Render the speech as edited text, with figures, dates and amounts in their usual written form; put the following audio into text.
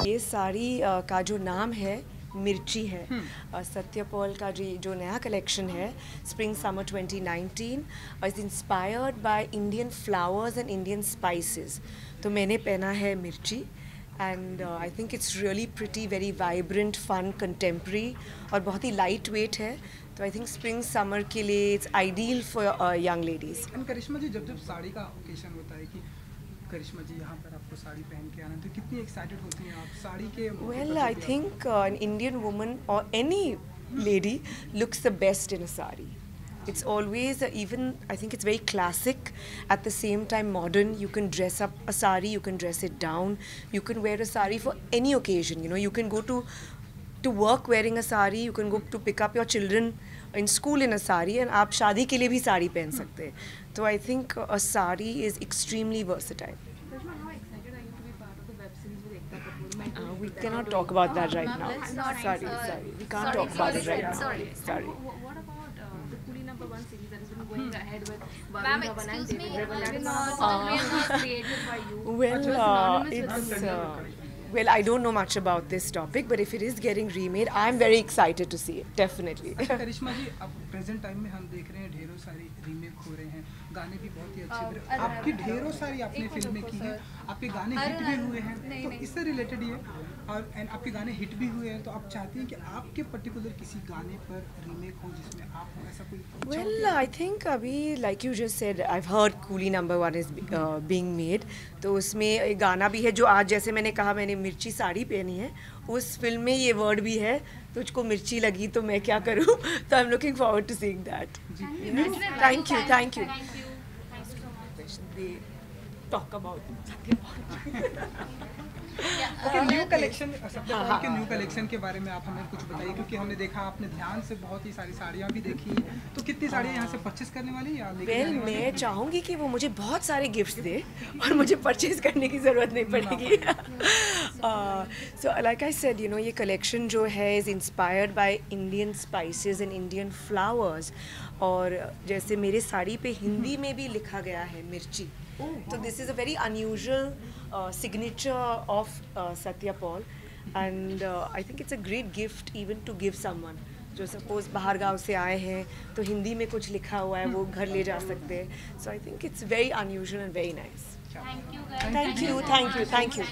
ये साड़ी का जो नाम है मिर्ची है। सत्या पॉल का जो नया कलेक्शन है spring summer 2019 is inspired by Indian flowers and Indian spices. तो मैंने पहना है मिर्ची and I think it's really pretty, very vibrant, fun, contemporary और बहुत ही लाइट वेट है। तो आई थिंक स्प्रिंग समर के लिए it's ideal for young ladies. And Karishma ji, जब साड़ी का ओकेशन होता है कि करिश्मा जी यहाँ पर आपको साड़ी पहन के आना, तो कितनी एक्साइटेड होती हैं आप साड़ी के? Well, I think an Indian woman or any lady looks the best in a sari. It's always even, I think it's very classic, at the same time modern. You can dress up a sari, you can dress it down, you can wear a sari for any occasion. You know, you can go to work wearing a sari, you can go to pick up your children in school in a sari, and आप शादी के लिए भी साड़ी पहन सकते हैं. So I think a sari is extremely versatile. We cannot talk about that right now. Sorry, we can't talk about it right now. Sorry. What about the Coolie #1 series that has been going ahead with Ma'am, excuse me, we are not created by you. Well, I don't know much about this topic, but if it is getting remade, I'm very excited to see it, definitely. करिश्मा जी, अब present time में हम देख रहे हैं ढेरों सारी remake हो रहे हैं, गाने भी बहुत ही अच्छे, आपकी ढेरों सारी आपने फिल्में की हैं, आपके गाने हिट भी हुए हैं, तो इससे रिलेटेड ये और एंड आपके गाने हिट भी हुए हैं, तो आप चाहते हैं कि आपके पर्टिकुलर किसी गाने पर रीमेक हो जिसमें आप हो, ऐसा कोई? Well, I think अभी like you just said, I've heard Coolie #1 is being made. तो उसमें एक गाना भी है जो आज, जैसे मैंने कहा, मैंने मिर्ची साड़ी पहनी है, उस फिल्म में ये वर्ड भी है, तुझको मिर्ची लगी तो मैं क्या करूँ. तो I am looking forward to seeing that. Thank you. Thank you so much. They talk about okay, new collection, Satya Paul के न्यू कलेक्शन के बारे में आप हमें कुछ बताइए, क्योंकि हमने देखा, आपने ध्यान से बहुत ही सारी साड़ियाँ भी देखी, तो कितनी साड़ियाँ यहाँ से परचेस करने वाली या लेके जाने वाली? मैं चाहूँगी कि वो मुझे बहुत सारे गिफ्ट्स दे और मुझे परचेज करने की ज़रूरत नहीं पड़ेगी. So like I said, you know, ये कलेक्शन जो है is inspired by Indian spices and Indian flowers. और जैसे मेरे साड़ी पे हिंदी में भी लिखा गया है मिर्ची. So this is a very unusual signature of Satya Paul, and I think it's a great gift even to give someone. जो सपोज बाहर गांव से आए हैं तो हिंदी में कुछ लिखा हुआ है, वो घर ले जा सकते हैं. So I think it's very unusual and very nice. Thank you guys. Thank you.